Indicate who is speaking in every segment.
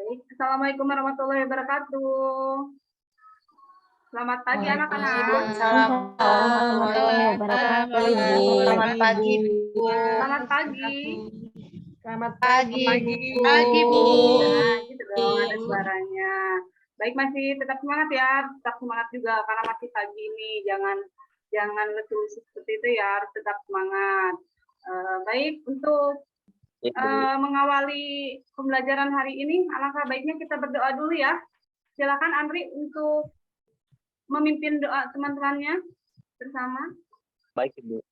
Speaker 1: Baik, Assalamualaikum warahmatullahi wabarakatuh. Selamat pagi anak-anak.
Speaker 2: Waalaikumsalam warahmatullahi wabarakatuh, Ibu.
Speaker 3: Selamat pagi, Bu.
Speaker 1: Selamat pagi.
Speaker 3: Selamat pagi, Bu.
Speaker 2: Pagi, Bu.
Speaker 1: Nah, gitu dong, ada suaranya. Baik, masih tetap semangat ya, tetap semangat juga karena masih pagi nih. Jangan lesu-lesu seperti itu ya, harus tetap semangat. Baik, untuk mengawali pembelajaran hari ini, alangkah baiknya kita berdoa dulu ya. Silakan Andri untuk memimpin doa teman-temannya bersama.
Speaker 4: Baik, Ibu.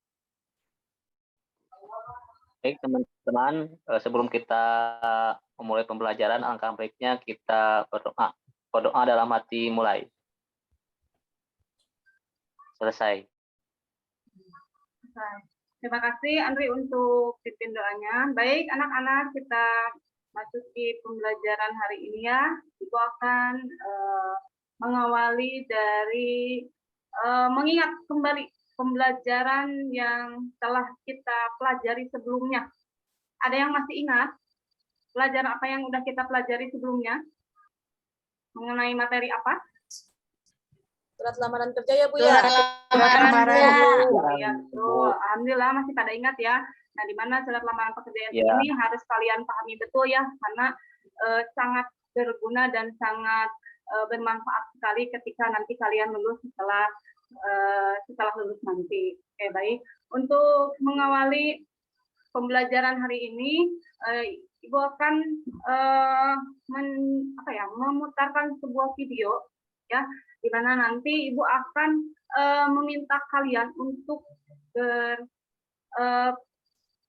Speaker 4: Baik, teman-teman, sebelum kita memulai pembelajaran, alangkah baiknya kita berdoa. Berdoa dalam hati mulai. Selesai.
Speaker 1: Terima kasih Andri untuk pimpin doanya. Baik, anak-anak, kita masuki pembelajaran hari ini ya. Ibu akan mengawali dari mengingat kembali pembelajaran yang telah kita pelajari sebelumnya. Ada yang masih ingat pelajaran apa yang sudah kita pelajari sebelumnya? Mengenai materi apa?
Speaker 3: Surat lamaran kerja ya, Bu ya?
Speaker 1: Surat lamaran.
Speaker 4: Ya,
Speaker 1: betul. Alhamdulillah masih pada ingat ya. Nah, di mana surat lamaran pekerjaan
Speaker 4: ya.
Speaker 1: ini harus kalian pahami betul ya, karena sangat berguna dan sangat bermanfaat sekali ketika nanti kalian lulus setelah lulus nanti. Oke, baik. Untuk mengawali pembelajaran hari ini, Ibu akan memutarkan sebuah video ya, di mana nanti Ibu akan meminta kalian untuk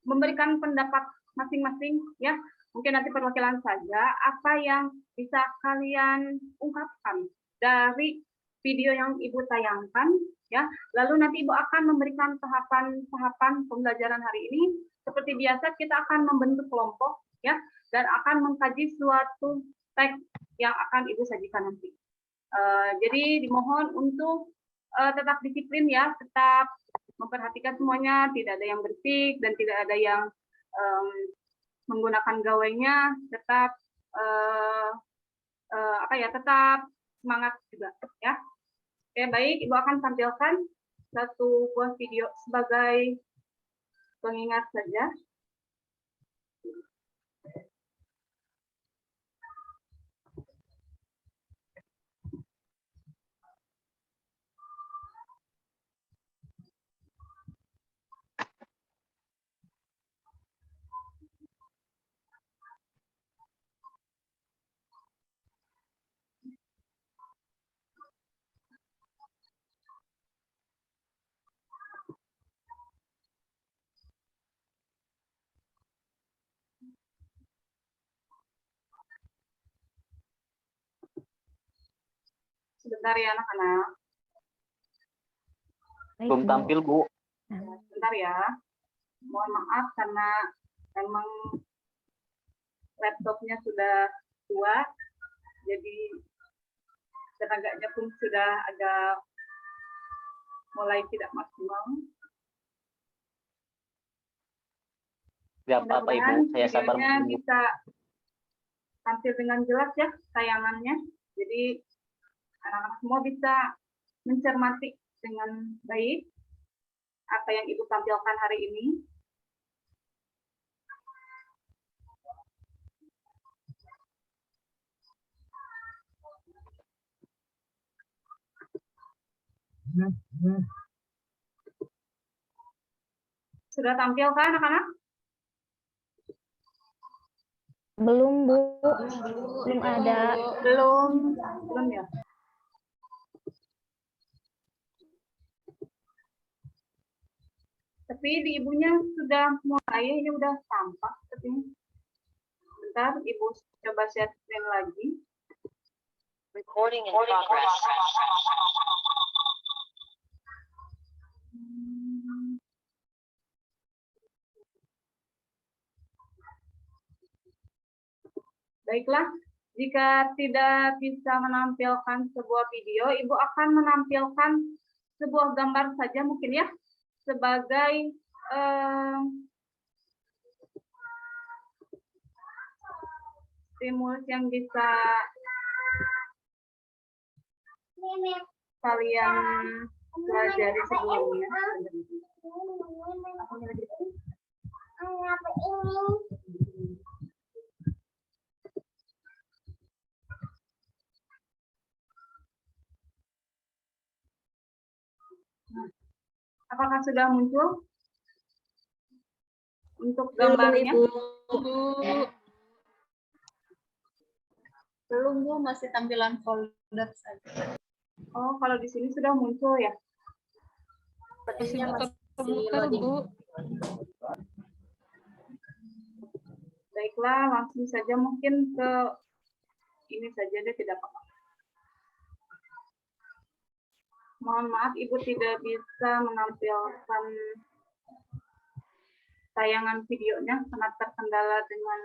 Speaker 1: memberikan pendapat masing-masing ya. Mungkin nanti perwakilan saja apa yang bisa kalian ungkapkan dari video yang Ibu tayangkan ya. Lalu nanti Ibu akan memberikan tahapan pembelajaran hari ini. Seperti biasa kita akan membentuk kelompok ya, dan akan mengkaji suatu teks yang akan Ibu sajikan nanti. Jadi dimohon untuk tetap disiplin ya, tetap memperhatikan semuanya, tidak ada yang berisik dan tidak ada yang menggunakan gawainya, tetap tetap semangat juga ya. Oke, baik, Ibu akan tampilkan satu buah video sebagai pengingat saja. Sebentar ya anak-anak.
Speaker 4: Belum tampil, Bu.
Speaker 1: Sebentar ya. Mohon maaf karena memang laptopnya sudah tua, jadi tenaganya pun sudah agak mulai tidak maksimal.
Speaker 4: Tidak apa-apa, Ibu. Saya sabar
Speaker 1: Videonya
Speaker 4: menunggu.
Speaker 1: bisa tampil dengan jelas ya tayangannya. Jadi anak-anak semua bisa mencermati dengan baik apa yang Ibu tampilkan hari ini. Sudah tampil kan anak-anak?
Speaker 2: Belum, Bu. Belum ada.
Speaker 1: Belum ya. Tapi di Ibunya sudah mulai, ini udah tampak sepertinya. Bentar, Ibu coba share screen lagi.
Speaker 3: Recording in progress.
Speaker 1: Baiklah, jika tidak bisa menampilkan sebuah video, Ibu akan menampilkan sebuah gambar saja mungkin ya, sebagai stimulus yang bisa kalian pelajari sebelumnya. Apakah sudah muncul untuk gambarnya?
Speaker 3: Belum Bu, masih tampilan folder saja.
Speaker 1: Oh, kalau di sini sudah muncul ya.
Speaker 3: Sepertinya masih loading.
Speaker 1: Baiklah, langsung saja mungkin ke ini saja deh, tidak apa-apa. Mohon maaf, Ibu tidak bisa menampilkan tayangan videonya karena terkendala dengan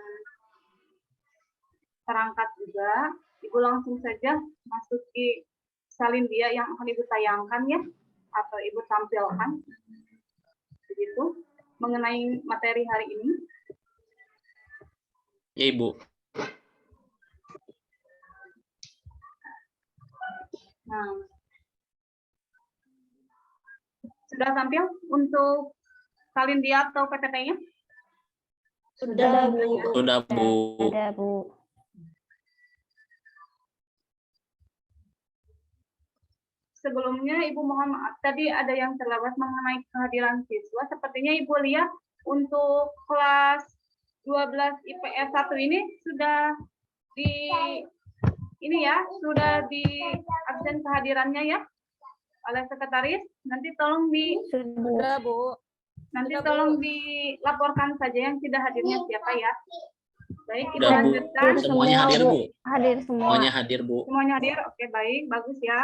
Speaker 1: perangkat juga. Ibu langsung saja masuki salin dia yang akan Ibu tayangkan ya, atau Ibu tampilkan. Begitu, mengenai materi hari ini.
Speaker 4: Ya, Ibu.
Speaker 1: Nah, sudah tampil untuk salin dia atau PPT-nya?
Speaker 3: Sudah Bu.
Speaker 4: Sudah, Bu.
Speaker 2: Ada, Bu.
Speaker 1: Sebelumnya Ibu mohon maaf, tadi ada yang terlewat mengenai kehadiran siswa. Sepertinya Ibu lihat untuk kelas 12 IPS 1 ini sudah sudah di absen kehadirannya ya oleh sekretaris. Nanti tolong
Speaker 3: Sudah Bu.
Speaker 1: tolong dilaporkan saja yang tidak hadirnya siapa ya. Baik, Ibu
Speaker 4: Sudah, Bu.
Speaker 1: lanjutkan.
Speaker 4: Semuanya hadir, Bu.
Speaker 2: Hadir semua.
Speaker 4: Semuanya hadir, Bu.
Speaker 1: Semuanya hadir. Oke, baik, bagus ya.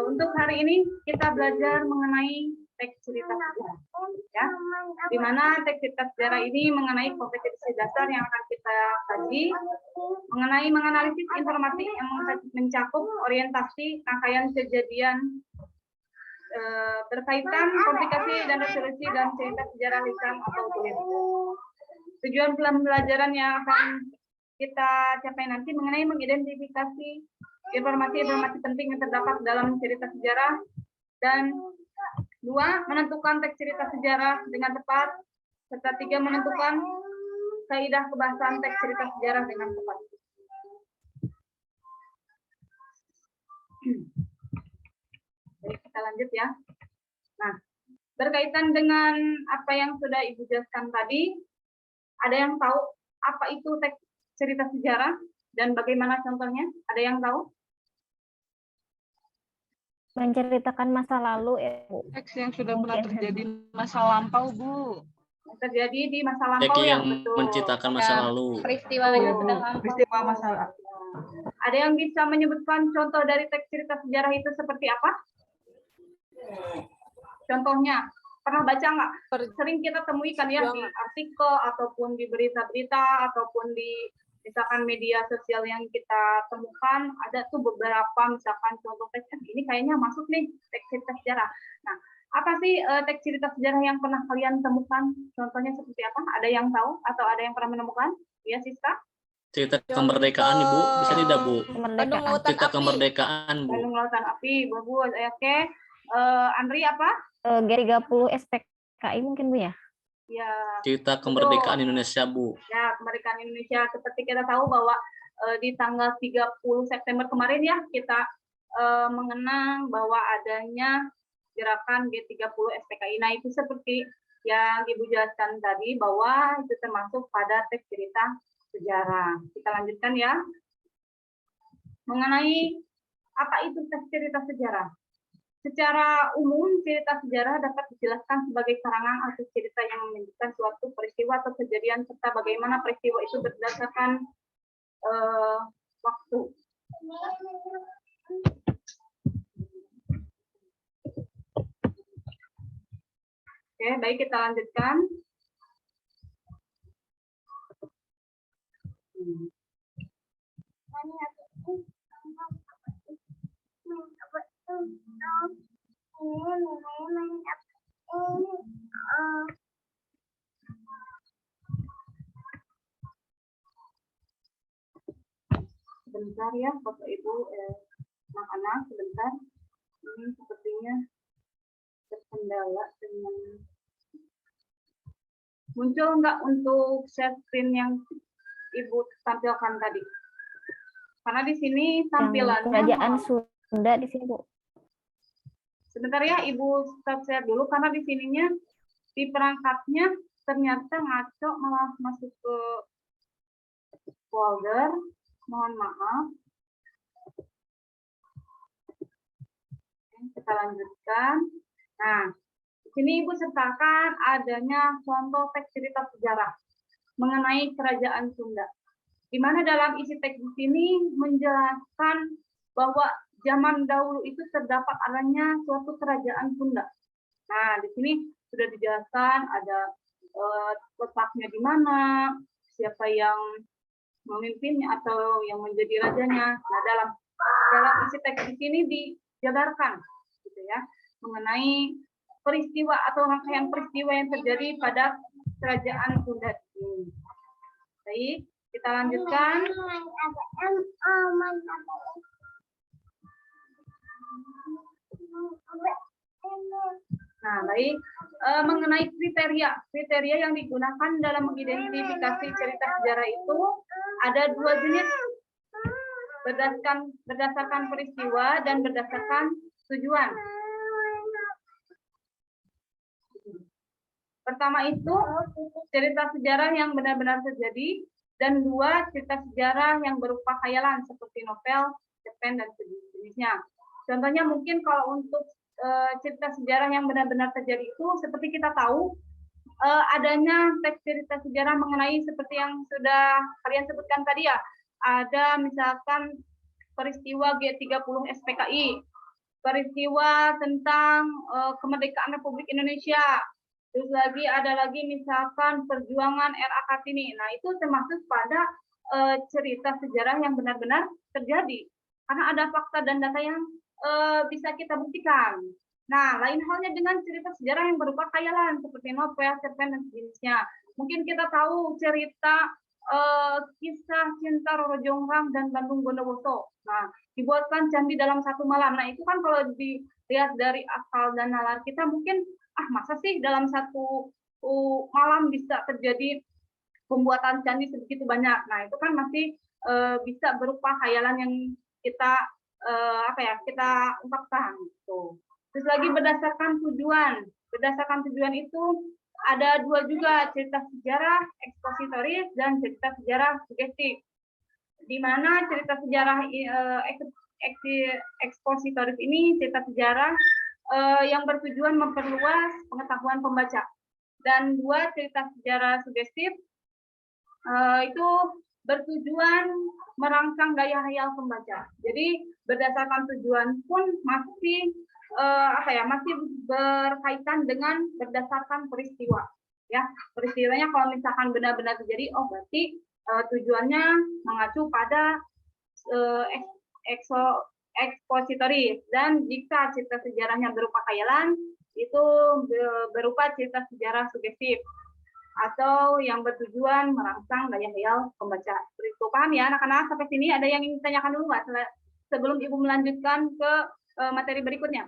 Speaker 1: Untuk hari ini kita belajar mengenai teks cerita sejarah, ya. Di mana teks cerita sejarah ini mengenai kompetensi dasar yang akan kita kaji, mengenai menganalisis informasi yang mencakup orientasi rangkaian kejadian berkaitan komplikasi dan resolusi dalam cerita sejarah lisan atau tulis. Tujuan pembelajaran yang akan kita capai nanti mengenai mengidentifikasi informasi-informasi penting yang terdapat dalam cerita sejarah, dan 2, menentukan teks cerita sejarah dengan tepat, serta 3, menentukan kaidah kebahasan teks cerita sejarah dengan tepat. Baik, kita lanjut ya. Nah, berkaitan dengan apa yang sudah Ibu jelaskan tadi, ada yang tahu apa itu teks cerita sejarah dan bagaimana contohnya? Ada yang tahu?
Speaker 2: Menceritakan masa lalu ya, Bu.
Speaker 5: Teks yang sudah pernah
Speaker 2: Mungkin.
Speaker 5: terjadi masa lampau, Bu.
Speaker 1: Yang terjadi di masa
Speaker 4: Teks
Speaker 1: lampau
Speaker 4: yang
Speaker 1: betul.
Speaker 4: menceritakan masa lalu.
Speaker 3: Peristiwa yang sudah lampau.
Speaker 5: Peristiwa masa lalu.
Speaker 1: Ada yang bisa menyebutkan contoh dari teks cerita sejarah itu seperti apa? Contohnya, pernah baca nggak? Sering kita temui kan ya di artikel ataupun di berita-berita ataupun di misalkan media sosial yang kita temukan, ada tuh beberapa misalkan contoh teks ini kayaknya masuk nih teks cerita sejarah. Nah, apa sih teks cerita sejarah yang pernah kalian temukan? Contohnya seperti apa? Ada yang tahu atau ada yang pernah menemukan? Ya, Siska?
Speaker 4: Cerita kemerdekaan, Ibu. Bisa tidak, Bu?
Speaker 3: Bandung Lautan
Speaker 4: Cerita
Speaker 3: Api.
Speaker 4: kemerdekaan, Bu.
Speaker 1: Bandung Lautan Api, bagus. Oke. Andri apa?
Speaker 2: G30 SPKI mungkin, Bu ya?
Speaker 1: Ya,
Speaker 4: Cerita kemerdekaan Indonesia, Bu.
Speaker 1: ya, kemerdekaan Indonesia. Seperti kita tahu bahwa di tanggal 30 September kemarin ya kita mengenang bahwa adanya gerakan G30 SPKI. Nah, itu seperti yang Ibu jelaskan tadi bahwa itu termasuk pada teks cerita sejarah. Kita lanjutkan ya. Mengenai apa itu teks cerita sejarah? Secara umum, cerita sejarah dapat dijelaskan sebagai karangan atau cerita yang menunjukkan suatu peristiwa atau kejadian serta bagaimana peristiwa itu berdasarkan waktu. Oke, baik, kita lanjutkan. Sebentar ya, Bapak Ibu, anak-anak, sebentar. Ini sepertinya terkendala dengan muncul nggak untuk share screen yang Ibu tampilkan tadi? Karena di sini
Speaker 2: Yang
Speaker 1: tampilannya
Speaker 2: kerajaan Sunda di sini, Bu.
Speaker 1: sebentar ya, Ibu stop share dulu karena di sininya di perangkatnya ternyata ngaco malah masuk ke folder. Mohon maaf. Kita lanjutkan. Nah, di sini Ibu sertakan adanya contoh teks cerita sejarah mengenai kerajaan Sunda. Di mana dalam isi teks di sini menjelaskan bahwa zaman dahulu itu terdapat adanya suatu kerajaan Sunda. Nah, di sini sudah dijelaskan ada letaknya di mana, siapa yang memimpinnya atau yang menjadi rajanya. Nah, dalam isi teks di sini dijabarkan gitu ya, mengenai peristiwa atau rangkaian peristiwa yang terjadi pada kerajaan Sunda ini. Baik, kita lanjutkan. Nah, baik, mengenai kriteria yang digunakan dalam mengidentifikasi cerita sejarah itu ada dua jenis, berdasarkan peristiwa dan berdasarkan tujuan. Pertama itu cerita sejarah yang benar-benar terjadi, dan dua, cerita sejarah yang berupa khayalan seperti novel, cerpen, dan sejenisnya. Contohnya mungkin kalau untuk cerita sejarah yang benar-benar terjadi itu seperti kita tahu adanya teks cerita sejarah mengenai seperti yang sudah kalian sebutkan tadi ya. Ada misalkan peristiwa G30 SPKI, peristiwa tentang kemerdekaan Republik Indonesia. Terus ada lagi misalkan perjuangan RA Kartini. Nah, itu termasuk pada cerita sejarah yang benar-benar terjadi. Karena ada fakta dan data yang bisa kita buktikan. Nah, lain halnya dengan cerita sejarah yang berupa khayalan seperti novel, cerpen, dan sejenisnya. Mungkin kita tahu cerita kisah cinta Roro Jonggrang dan Bandung Bondowoso. Nah, dibuatkan candi dalam satu malam. Nah, itu kan kalau dilihat dari akal dan nalar kita mungkin masa sih dalam satu malam bisa terjadi pembuatan candi sebegitu banyak. Nah, itu kan masih bisa berupa khayalan yang kita kita ungkapkan gitu. Terus lagi berdasarkan tujuan. Berdasarkan tujuan itu ada dua juga, cerita sejarah ekspositoris dan cerita sejarah sugestif. Di mana cerita sejarah ekspositoris ini cerita sejarah yang bertujuan memperluas pengetahuan pembaca. Dan dua, cerita sejarah sugestif itu bertujuan merangsang daya hayal pembaca. Jadi berdasarkan tujuan pun masih masih berkaitan dengan berdasarkan peristiwa. Ya, peristiwanya kalau misalkan benar-benar terjadi, berarti tujuannya mengacu pada ekspositoris. Dan jika cerita sejarahnya berupa khayalan, itu berupa cerita sejarah sugestif atau yang bertujuan merangsang daya hayal pembaca. Itu paham ya anak-anak? Sampai sini ada yang ingin ditanyakan dulu nggak sebelum Ibu melanjutkan ke materi berikutnya?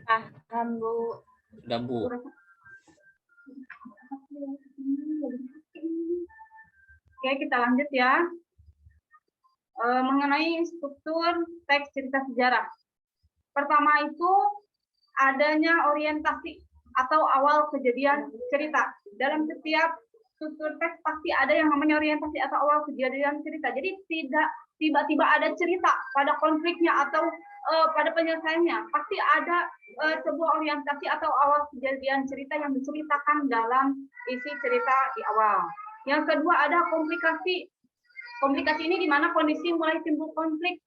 Speaker 3: Paham, Bu.
Speaker 4: Udah, Bu.
Speaker 1: Oke, kita lanjut ya. Mengenai struktur teks cerita sejarah. Pertama itu adanya orientasi atau awal kejadian cerita. Dalam setiap struktur teks pasti ada yang namanya orientasi atau awal kejadian cerita. Jadi tidak tiba-tiba ada cerita pada konfliknya atau pada penyelesaiannya. Pasti ada sebuah orientasi atau awal kejadian cerita yang diceritakan dalam isi cerita di awal. Yang kedua ada komplikasi. Komplikasi ini di mana kondisi mulai timbul konflik.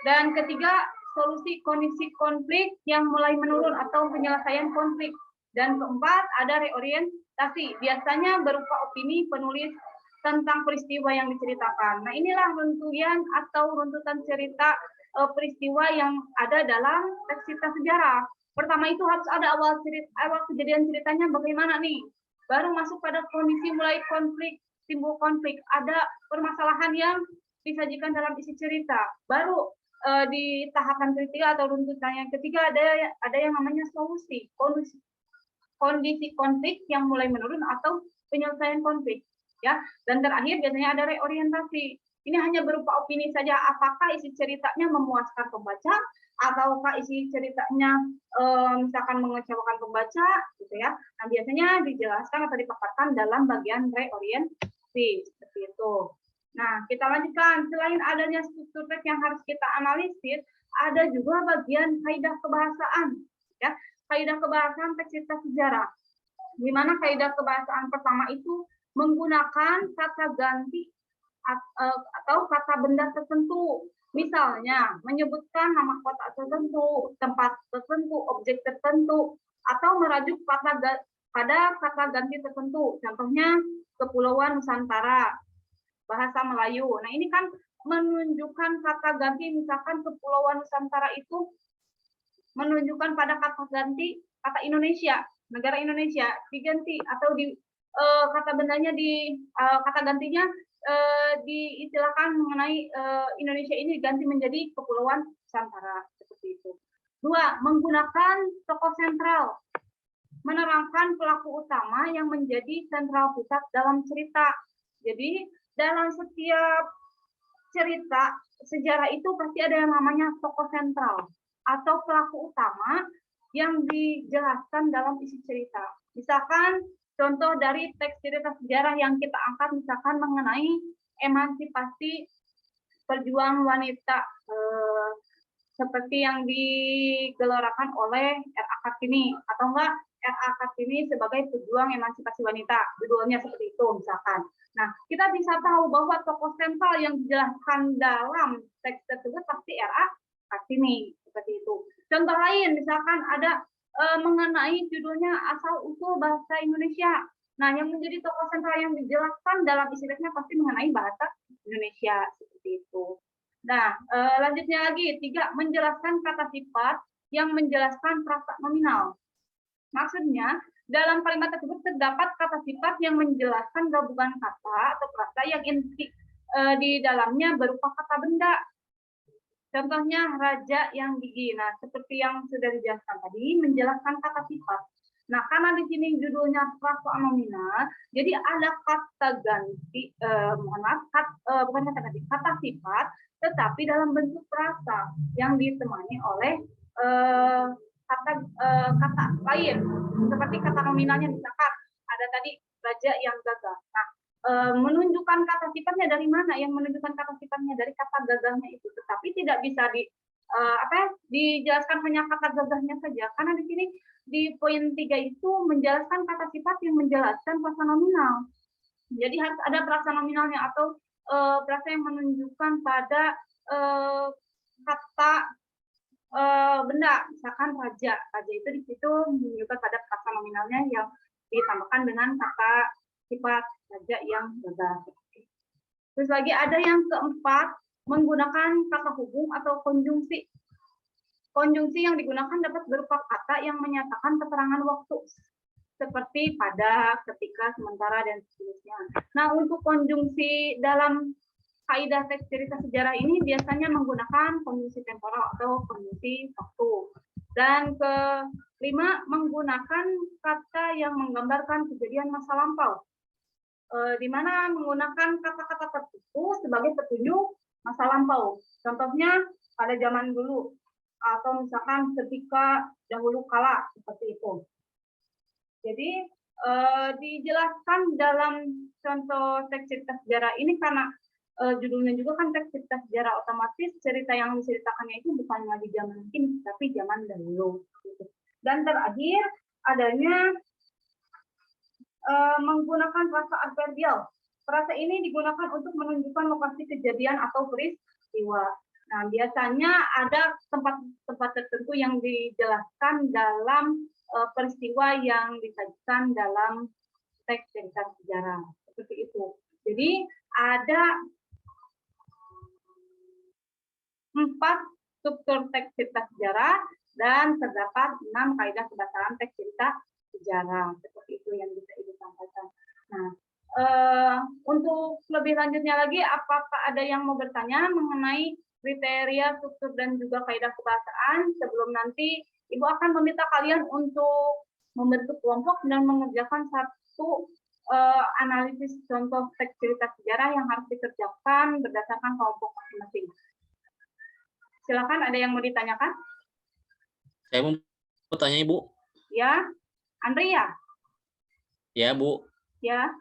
Speaker 1: Dan ketiga, solusi kondisi konflik yang mulai menurun atau penyelesaian konflik. Dan keempat, ada reorientasi. Biasanya berupa opini penulis tentang peristiwa yang diceritakan. Nah, inilah runtutan atau runtutan cerita peristiwa yang ada dalam teks cerita sejarah. Pertama itu harus ada awal kejadian ceritanya bagaimana nih. Baru masuk pada kondisi mulai konflik. timbul konflik, ada permasalahan yang disajikan dalam isi cerita. Baru di tahapan ketiga atau runtutan yang ketiga ada yang namanya solusi, kondisi konflik yang mulai menurun atau penyelesaian konflik, ya. Dan terakhir biasanya ada reorientasi. Ini hanya berupa opini saja, apakah isi ceritanya memuaskan pembaca ataukah isi ceritanya misalkan mengecewakan pembaca, gitu ya. Nah, biasanya dijelaskan atau dipaparkan dalam bagian reorientasi seperti itu. Nah, kita lanjutkan. Selain adanya struktur teks yang harus kita analisis, ada juga bagian kaidah kebahasaan, ya. Kaidah kebahasaan teks cerita sejarah. Di mana kaidah kebahasaan pertama itu menggunakan kata ganti atau kata benda tertentu. Misalnya, menyebutkan nama kota tertentu, tempat tertentu, objek tertentu, atau merujuk pada kata ganti tertentu. Contohnya, Kepulauan Nusantara, bahasa Melayu. Nah, ini kan menunjukkan kata ganti, misalkan Kepulauan Nusantara itu menunjukkan pada kata ganti kata Indonesia, negara Indonesia diganti atau di kata bendanya di kata gantinya diistilahkan mengenai Indonesia ini diganti menjadi Kepulauan Nusantara seperti itu. 2. Menggunakan tokoh sentral, menerangkan pelaku utama yang menjadi sentral pusat dalam cerita. Jadi dalam setiap cerita sejarah itu pasti ada yang namanya tokoh sentral atau pelaku utama yang dijelaskan dalam isi cerita. Misalkan contoh dari teks cerita sejarah yang kita angkat misalkan mengenai emansipasi perjuangan wanita seperti yang digelorakan oleh R.A. Kartini atau enggak R.A. Kartini sebagai pejuang emansipasi wanita, judulnya seperti itu misalkan. Nah, kita bisa tahu bahwa tokoh sentral yang dijelaskan dalam teks tersebut pasti R.A. Kartini seperti itu. Contoh lain misalkan ada mengenai judulnya asal-usul bahasa Indonesia. Nah, yang menjadi tokoh sentral yang dijelaskan dalam isi teksnya pasti mengenai bahasa Indonesia seperti itu. Nah, lanjutnya lagi, 3, menjelaskan kata sifat yang menjelaskan prasa nominal. Maksudnya, dalam kalimat tersebut terdapat kata sifat yang menjelaskan gabungan kata atau prasa yang inti di dalamnya berupa kata benda. Contohnya raja yang gigi. Nah, seperti yang sudah dijelaskan tadi, menjelaskan kata sifat. Nah, karena di sini judulnya prasa nominal, jadi ada kata ganti, bukan kata ganti, kata sifat, tetapi dalam bentuk prasa yang ditemani oleh kata lain, seperti kata nominalnya misalkan ada tadi raja yang gagah. Nah, menunjukkan kata sifatnya dari mana? Yang menunjukkan kata sifatnya dari kata gagahnya itu, tetapi tidak bisa dijelaskan hanya kata gagahnya saja, karena di sini di poin 3 itu menjelaskan kata sifat yang menjelaskan prasa nominal. Jadi harus ada prasa nominalnya atau prasa yang menunjukkan pada kata benda, misalkan raja. Raja itu di situ menunjukkan pada prasa nominalnya yang ditambahkan dengan kata sifat raja yang gagah. Terus lagi ada yang keempat, menggunakan kata hubung atau konjungsi. Konjungsi yang digunakan dapat berupa kata yang menyatakan keterangan waktu, seperti pada, ketika, sementara, dan seterusnya. Nah, untuk konjungsi dalam kaidah teks cerita sejarah ini biasanya menggunakan konjungsi temporal atau konjungsi waktu. Dan kelima, menggunakan kata yang menggambarkan kejadian masa lampau, di mana menggunakan kata-kata tertentu sebagai petunjuk masa lampau. Contohnya pada zaman dulu, atau misalkan ketika dahulu kala, seperti itu. Jadi dijelaskan dalam contoh teks cerita sejarah ini karena judulnya juga kan teks cerita sejarah, otomatis cerita yang diceritakannya itu bukannya di zaman kini, tapi zaman dahulu. Dan terakhir adanya menggunakan frasa adverbial. Frasa ini digunakan untuk menunjukkan lokasi kejadian atau peristiwa. Nah, biasanya ada tempat-tempat tertentu yang dijelaskan dalam peristiwa yang disajikan dalam teks cerita sejarah. Seperti itu. Jadi ada 4 struktur teks cerita sejarah dan terdapat 6 kaidah kebahasaan teks cerita sejarah. Seperti itu yang bisa Ibu sampaikan. Nah, Untuk lebih lanjutnya lagi, apakah ada yang mau bertanya mengenai kriteria, struktur, dan juga kaidah kebahasaan? Sebelum nanti Ibu akan meminta kalian untuk membentuk kelompok dan mengerjakan satu analisis contoh teks cerita sejarah yang harus dikerjakan berdasarkan kelompok masing-masing. Silakan, ada yang mau ditanyakan?
Speaker 6: Saya mau bertanya Ibu.
Speaker 1: Ya, Andri ya?
Speaker 6: Ya Bu,
Speaker 1: Ya,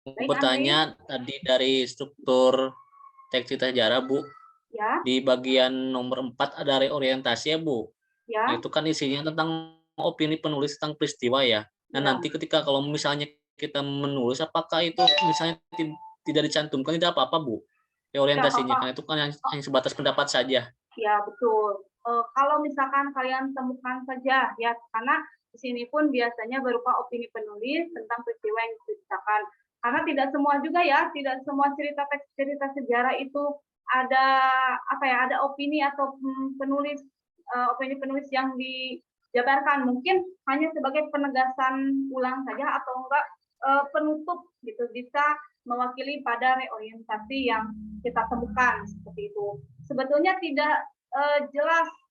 Speaker 6: mau
Speaker 1: Baik,
Speaker 6: bertanya tadi dari struktur teks cerita sejarah Bu.
Speaker 1: ya,
Speaker 6: Di bagian nomor 4 ada reorientasi ya Bu.
Speaker 1: ya.
Speaker 6: Itu kan isinya tentang opini penulis tentang peristiwa ya. Nah
Speaker 1: Ya.
Speaker 6: nanti ketika kalau misalnya kita menulis, apakah itu misalnya tidak dicantumkan, tidak apa-apa Bu? Reorientasinya kan itu kan hanya sebatas pendapat saja.
Speaker 1: Ya, betul. Kalau misalkan kalian temukan saja ya, karena di sini pun biasanya berupa opini penulis tentang peristiwa yang diceritakan. Karena tidak semua juga ya, tidak semua teks cerita sejarah itu ada ada opini atau opini penulis yang dijabarkan. Mungkin hanya sebagai penegasan ulang saja atau enggak penutup gitu, bisa mewakili pada reorientasi yang kita temukan seperti itu. Sebetulnya tidak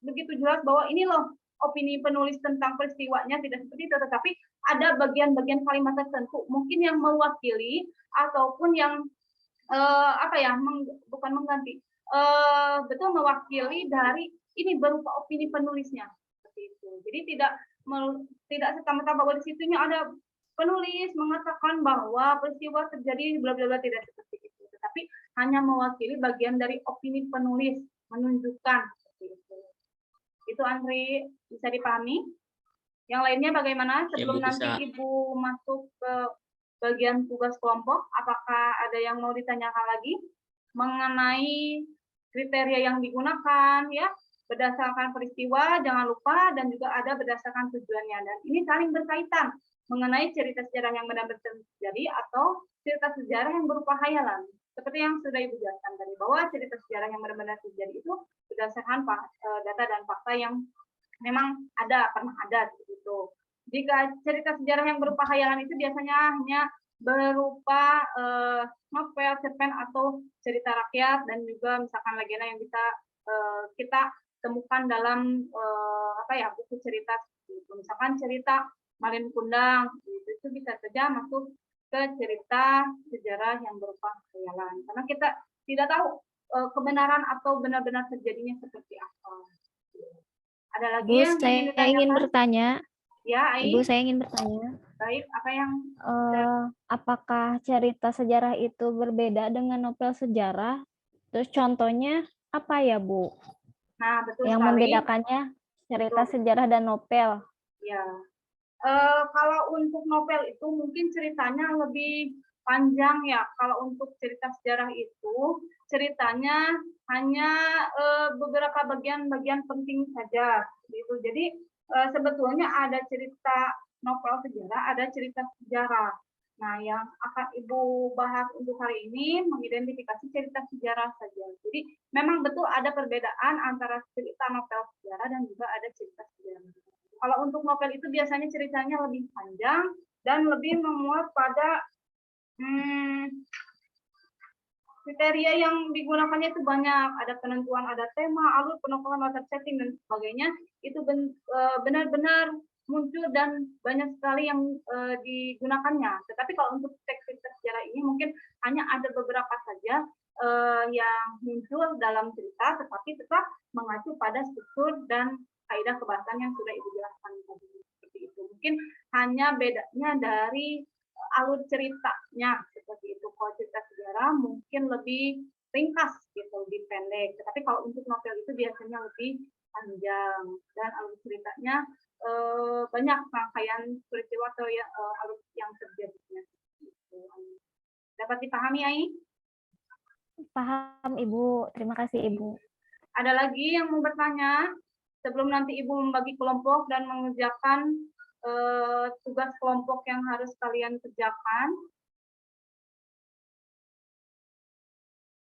Speaker 1: begitu jelas bahwa ini loh opini penulis tentang peristiwanya, tidak seperti itu, tetapi ada bagian-bagian kalimat tertentu mungkin yang mewakili ataupun yang bukan mengganti, betul mewakili dari ini berupa opini penulisnya seperti itu. Jadi tidak serta-merta bahwa di situnya ada penulis mengatakan bahwa peristiwa terjadi bla bla bla, tidak seperti itu, tetapi hanya mewakili bagian dari opini penulis, menunjukkan seperti itu. Itu Andri, bisa dipahami? Yang lainnya bagaimana? Sebelum
Speaker 6: Bu,
Speaker 1: nanti Ibu masuk ke bagian tugas kelompok, apakah ada yang mau ditanyakan lagi mengenai kriteria yang digunakan ya, berdasarkan peristiwa, jangan lupa, dan juga ada berdasarkan tujuannya. Dan ini saling berkaitan mengenai cerita sejarah yang benar-benar terjadi atau cerita sejarah yang berupa hayalan. Seperti yang sudah Ibu jelaskan tadi, bahwa cerita sejarah yang benar-benar terjadi itu berdasarkan data dan fakta yang memang pernah ada gitu. Jika cerita sejarah yang berupa hayalan itu biasanya hanya berupa novel, cerpen, atau cerita rakyat, dan juga misalkan legenda yang bisa kita temukan dalam buku cerita. Misalkan cerita Malin Kundang, itu bisa saja masuk ke cerita sejarah yang berupa hayalan. Karena kita tidak tahu kebenaran atau benar-benar terjadinya seperti apa. Ada lagi
Speaker 2: Bu,
Speaker 1: yang
Speaker 2: saya ingin bertanya.
Speaker 1: Ya, Ai.
Speaker 2: Ibu, saya ingin bertanya.
Speaker 1: Baik, apa yang
Speaker 2: apakah cerita sejarah itu berbeda dengan novel sejarah? Terus contohnya apa ya, Bu?
Speaker 1: Nah, betul
Speaker 2: yang
Speaker 1: sekali.
Speaker 2: Membedakannya cerita sejarah dan novel.
Speaker 1: Ya. Kalau untuk novel itu mungkin ceritanya lebih panjang ya. Kalau untuk cerita sejarah itu ceritanya hanya beberapa bagian-bagian penting saja. Gitu. Jadi sebetulnya ada cerita novel sejarah, ada cerita sejarah. Nah, yang akan Ibu bahas untuk hari ini mengidentifikasi cerita sejarah saja. Jadi memang betul ada perbedaan antara cerita novel sejarah dan juga ada cerita sejarah. Kalau untuk novel itu biasanya ceritanya lebih panjang dan lebih memuat pada kriteria yang digunakannya itu banyak. Ada penentuan, ada tema, alur, penokohan, latar setting, dan sebagainya. Itu benar-benar muncul dan banyak sekali yang digunakannya. Tetapi kalau untuk teks sejarah ini mungkin hanya ada beberapa saja yang muncul dalam cerita, tetapi tetap mengacu pada struktur dan kaidah kebahasaan yang sudah Ibu jelaskan tadi. Seperti itu. Mungkin hanya bedanya dari alur ceritanya seperti itu. Kalau cerita sejarah mungkin lebih ringkas gitu, lebih pendek. Tetapi kalau untuk novel itu biasanya lebih panjang dan alur ceritanya banyak rangkaian peristiwa atau alur yang terjadinya. Dapat dipahami, Ai?
Speaker 2: Paham, Ibu. Terima kasih, Ibu.
Speaker 1: Ada lagi yang mau bertanya? Sebelum nanti Ibu membagi kelompok dan mengerjakan tugas kelompok yang harus kalian kerjakan.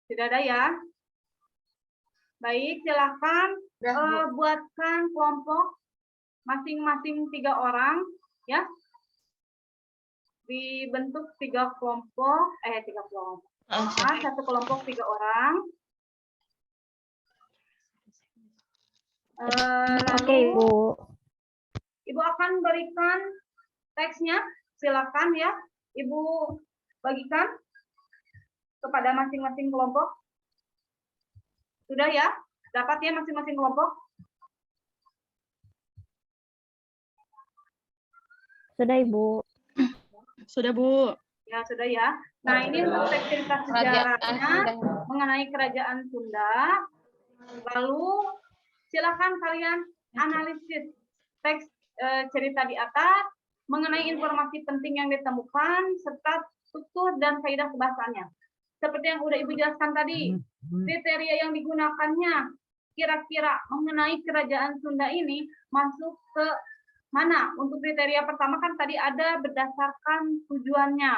Speaker 1: Tidak ada ya? Baik, silakan buatkan kelompok masing-masing 3 orang, ya. dibentuk 3 kelompok, 1 kelompok 3 orang.
Speaker 2: Oke,
Speaker 1: Lalu
Speaker 2: Ibu.
Speaker 1: Ibu akan berikan teksnya, silakan ya, Ibu bagikan kepada masing-masing kelompok. Sudah ya? Dapat ya masing-masing kelompok?
Speaker 2: Sudah, Ibu.
Speaker 5: Sudah, Bu.
Speaker 1: Ya, sudah ya. Nah, ini untuk teks cerita sejarahnya mengenai kerajaan Sunda. Lalu silakan kalian analisis teks cerita di atas mengenai informasi penting yang ditemukan serta struktur dan kaidah kebahasaannya. Seperti yang udah Ibu jelaskan tadi, kriteria yang digunakannya kira-kira mengenai kerajaan Sunda ini masuk ke mana? Untuk kriteria pertama kan tadi ada berdasarkan tujuannya.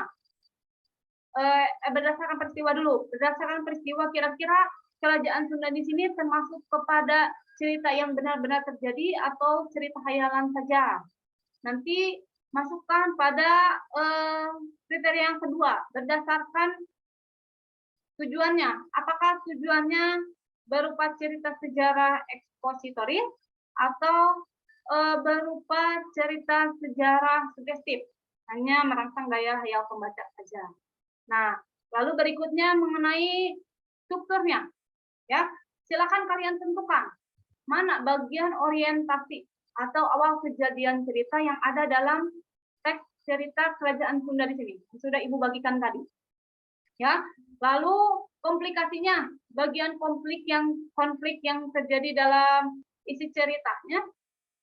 Speaker 1: Berdasarkan peristiwa dulu. Berdasarkan peristiwa kira-kira kerajaan Sunda di sini termasuk kepada cerita yang benar-benar terjadi atau cerita khayalan saja. Nanti masukkan pada kriteria yang kedua, berdasarkan tujuannya. Apakah tujuannya berupa cerita sejarah ekspositoris atau berupa cerita sejarah sugestif, hanya merangsang daya hayal pembaca saja. Nah, lalu berikutnya mengenai strukturnya, ya, silakan kalian tentukan mana bagian orientasi atau awal kejadian cerita yang ada dalam teks cerita kerajaan Sunda di sini. Sudah Ibu bagikan tadi, ya. Lalu komplikasinya, bagian konflik yang terjadi dalam isi ceritanya,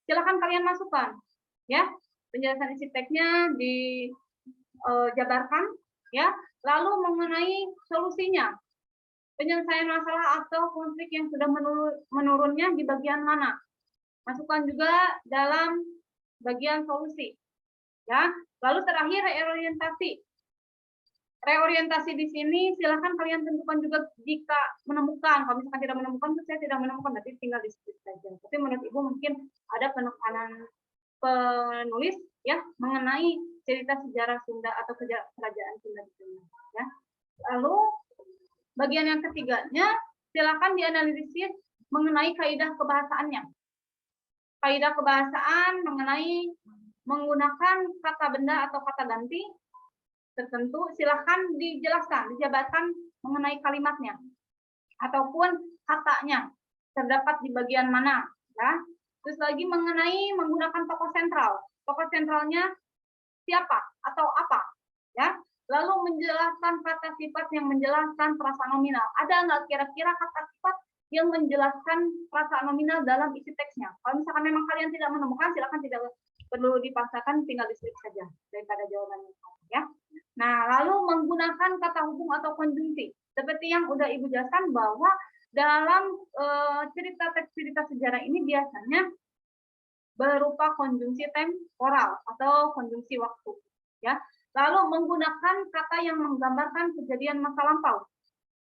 Speaker 1: silakan kalian masukkan, ya. Penjelasan isi teksnya dijabarkan, ya. Lalu mengenai solusinya, penyelesaian masalah atau konflik yang sudah menurunnya di bagian mana? Masukkan juga dalam bagian solusi, ya. Lalu terakhir reorientasi. Reorientasi di sini silakan kalian tentukan juga jika menemukan. Kalau misalkan tidak menemukan, itu saya tidak menemukan, berarti tinggal di situ saja. Tapi menurut Ibu mungkin ada penekanan penulis ya mengenai cerita sejarah Sunda atau kerajaan Sunda di sini, ya. Lalu bagian yang ketiganya silakan dianalisis mengenai kaidah kebahasaannya. Kaidah kebahasaan mengenai menggunakan kata benda atau kata ganti tertentu, silakan dijelaskan, dijabarkan mengenai kalimatnya ataupun katanya terdapat di bagian mana, ya. Terus lagi mengenai menggunakan tokoh sentral. Tokoh sentralnya siapa atau apa, ya. Lalu menjelaskan kata sifat yang menjelaskan perasaan nominal. Ada nggak kira-kira kata sifat yang menjelaskan perasaan nominal dalam isi teksnya? Kalau misalkan memang kalian tidak menemukan, silakan tidak perlu dipaksakan, tinggal di slip saja daripada jawabannya, ya. Nah, lalu menggunakan kata hubung atau konjungsi. Seperti yang udah Ibu jelaskan bahwa dalam cerita sejarah ini biasanya berupa konjungsi temporal atau konjungsi waktu, ya. Lalu menggunakan kata yang menggambarkan kejadian masa lampau.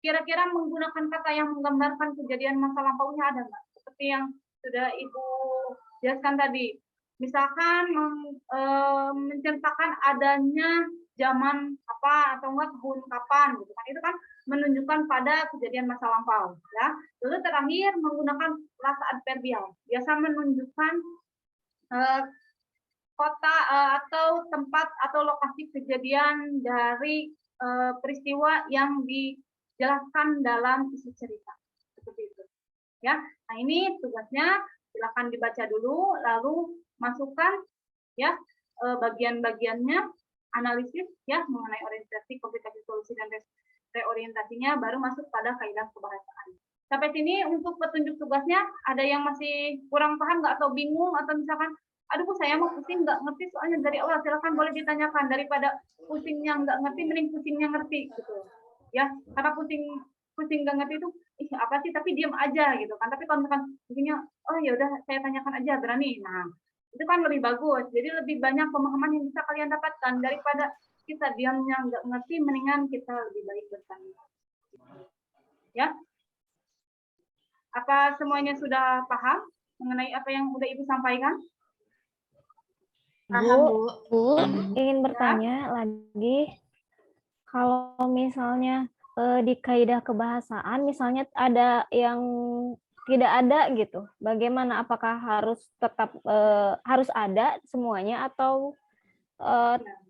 Speaker 1: Kira-kira menggunakan kata yang menggambarkan kejadian masa lampaunya ada nggak? Seperti yang sudah Ibu jelaskan tadi. Misalkan menceritakan adanya zaman apa atau enggak tahun kapan gitu kan, itu kan menunjukkan pada kejadian masa lampau, ya. Lalu terakhir menggunakan rasa adverbial, biasa menunjukkan kota atau tempat atau lokasi kejadian dari peristiwa yang dijelaskan dalam isi cerita, seperti itu, ya. Nah, ini tugasnya, silakan dibaca dulu lalu masukkan ya bagian-bagiannya, analisis ya mengenai orientasi, komplikasi, solusi, dan reorientasinya, baru masuk pada kaidah kebahasaan. Sampai sini untuk petunjuk tugasnya, ada yang masih kurang paham nggak atau bingung atau misalkan, aduh Bu saya mau pusing nggak ngerti soalnya dari awal, silakan boleh ditanyakan, daripada pusingnya nggak ngerti mending pusingnya ngerti gitu ya, karena pusing nggak ngerti itu apa sih, tapi diam aja gitu kan. Tapi kalau misalkan pusingnya, oh ya udah saya tanyakan aja, berani, nah itu kan lebih bagus. Jadi lebih banyak pemahaman yang bisa kalian dapatkan daripada kita diamnya nggak ngerti, mendingan kita lebih baik bertanya. Ya, apa semuanya sudah paham mengenai apa yang udah Ibu sampaikan? Paham,
Speaker 5: Bu.
Speaker 1: Bu.
Speaker 2: Ingin bertanya lagi, kalau misalnya di kaidah kebahasaan, misalnya ada yang tidak ada gitu, bagaimana? Apakah harus tetap harus ada semuanya atau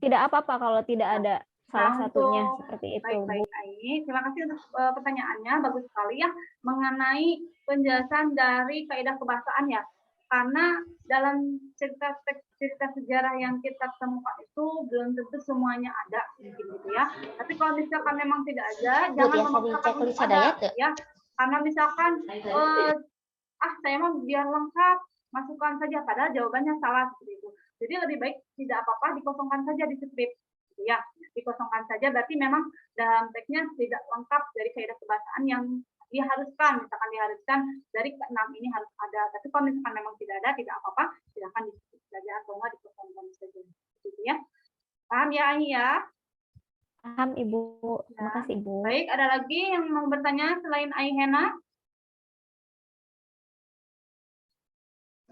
Speaker 2: tidak apa-apa kalau tidak ada salah
Speaker 1: Nah,
Speaker 2: satunya
Speaker 1: untuk
Speaker 2: seperti itu, Bu?
Speaker 1: baik-baik Aini, terima kasih untuk pertanyaannya, bagus sekali ya mengenai penjelasan dari kaidah kebahasaan ya. Karena dalam cerita sejarah yang kita temukan itu belum tentu semuanya ada mungkin gitu ya. Tapi kalau misalkan memang tidak ada, jangan memaksakan untuk ada ya. Karena misalkan saya mau biar lengkap, masukkan saja padahal jawabannya salah seperti itu. Jadi lebih baik tidak apa-apa dikosongkan saja di skrip gitu ya. Dikosongkan saja berarti memang dalam teksnya tidak lengkap dari kaidah kebahasaan yang diharuskan, misalkan diharuskan dari keenam ini harus ada. Tapi kalau misalkan memang tidak ada, tidak apa-apa, silakan di saja atau enggak dikosongkan saja. Gitu ya. Paham ya Ani ya?
Speaker 2: Paham, Ibu. Terima
Speaker 1: Ya.
Speaker 2: kasih, Ibu.
Speaker 1: Baik, ada lagi yang mau bertanya selain Ai Hena?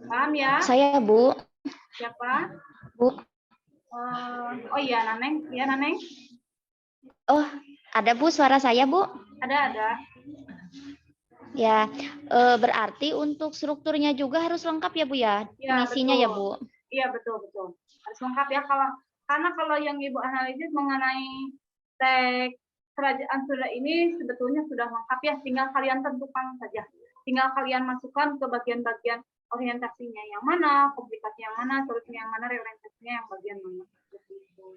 Speaker 1: Paham ya?
Speaker 7: Saya, Bu.
Speaker 1: Siapa?
Speaker 7: Bu.
Speaker 1: Oh iya, Naneng. Iya, Naneng.
Speaker 7: Oh, ada Bu suara saya, Bu?
Speaker 1: Ada.
Speaker 7: Ya, berarti untuk strukturnya juga harus lengkap ya, Bu ya?
Speaker 1: Ya,
Speaker 7: Isinya
Speaker 1: betul.
Speaker 7: ya, Bu?
Speaker 1: Iya, betul. Harus lengkap ya. Karena kalau yang Ibu analisis mengenai teks kerajaan Sunda ini sebetulnya sudah lengkap ya. Tinggal kalian tentukan saja. Tinggal kalian masukkan ke bagian-bagian orientasinya yang mana, komplikasi yang mana, solusi yang mana, reorientasinya yang bagian mana. Seperti itu.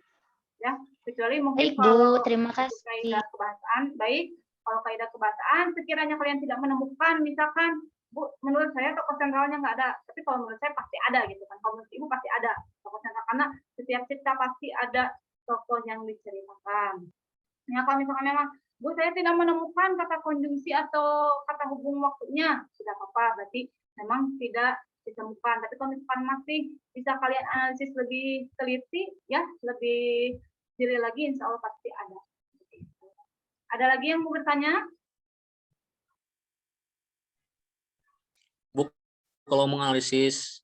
Speaker 1: Ya, kecuali mungkin
Speaker 7: Baik, Bu.
Speaker 1: kalau
Speaker 7: Terima kasih.
Speaker 1: kaidah kebahasaan, baik. Kalau kaidah kebahasaan, sekiranya kalian tidak menemukan, misalkan, Bu, menurut saya tokoh sentralnya nggak ada, tapi kalau menurut saya pasti ada gitu kan. Kalau menurut Ibu pasti ada tokoh sentral, karena setiap cerita pasti ada tokoh yang diceritakan. Ya, kalau misalkan memang, Bu, saya tidak menemukan kata konjungsi atau kata hubung waktunya, tidak apa-apa, berarti memang tidak ditemukan. Tapi kalau misalkan masih bisa kalian analisis lebih teliti, ya, lebih jeli lagi, insya Allah pasti ada. Ada lagi yang mau bertanya?
Speaker 6: Bu, kalau menganalisis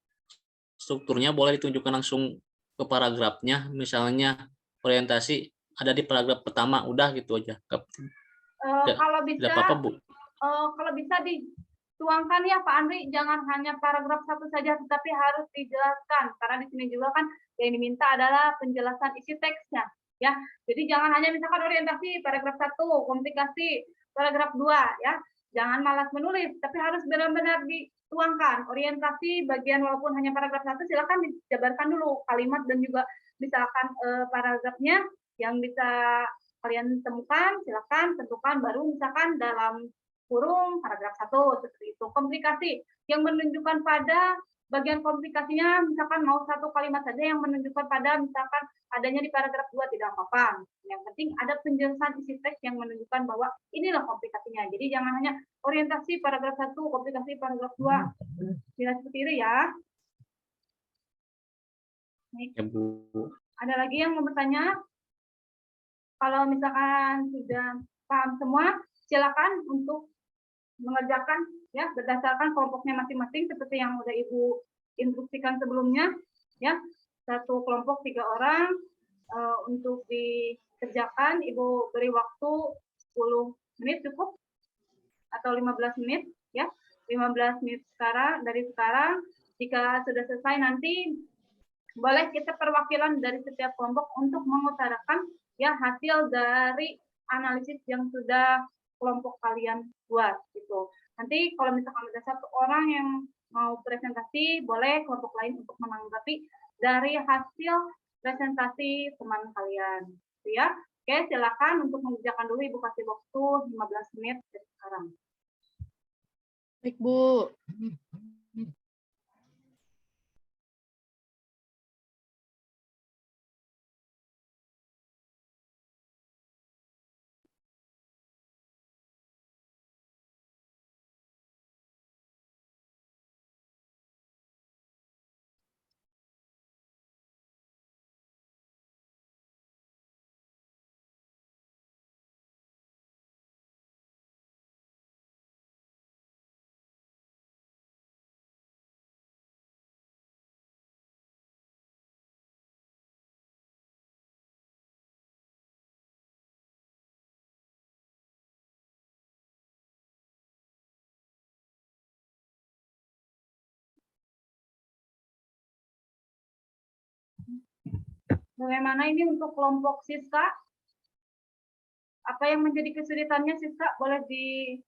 Speaker 6: strukturnya boleh ditunjukkan langsung ke paragrafnya, misalnya orientasi ada di paragraf pertama, udah gitu aja.
Speaker 1: Kalau bisa,
Speaker 6: tidak apa-apa, Bu.
Speaker 1: Kalau bisa dituangkan ya Pak Andri, jangan hanya paragraf satu saja, tetapi harus dijelaskan. Karena di sini juga kan yang diminta adalah penjelasan isi teksnya. Ya, jadi jangan hanya misalkan orientasi paragraf 1, komplikasi paragraf 2 ya. Jangan malas menulis, tapi harus benar-benar dituangkan. Orientasi bagian walaupun hanya paragraf 1, silakan dijabarkan dulu kalimat dan juga misalkan paragrafnya yang bisa kalian temukan, silakan tentukan baru misalkan dalam kurung paragraf 1 seperti itu. Komplikasi yang menunjukkan pada bagian komplikasinya misalkan mau satu kalimat saja yang menunjukkan pada misalkan adanya di paragraf 2 tidak apa-apa. Yang penting ada penjelasan isi teks yang menunjukkan bahwa inilah komplikasinya. Jadi jangan hanya orientasi paragraf 1, komplikasi paragraf 2. Tidak seperti itu ya.
Speaker 6: Ya, Bu.
Speaker 1: Ada lagi yang mau bertanya? Kalau misalkan sudah paham semua, silakan untuk mengerjakan ya berdasarkan kelompoknya masing-masing seperti yang udah Ibu instruksikan sebelumnya ya. Satu kelompok 3 orang untuk dikerjakan Ibu beri waktu 10 menit cukup atau 15 menit ya. 15 menit dari sekarang. Jika sudah selesai nanti boleh kita perwakilan dari setiap kelompok untuk mengutarakan ya hasil dari analisis yang sudah kelompok kalian buat gitu. Nanti kalau misalkan ada satu orang yang mau presentasi, boleh kelompok lain untuk menanggapi dari hasil presentasi teman kalian. Gitu ya. Oke, silakan untuk mengerjakan dulu. Ibu kasih waktu 15 menit dari sekarang.
Speaker 5: Baik, Bu.
Speaker 1: Bagaimana ini untuk kelompok Siska? Apa yang menjadi kesulitannya Siska? Boleh dilihat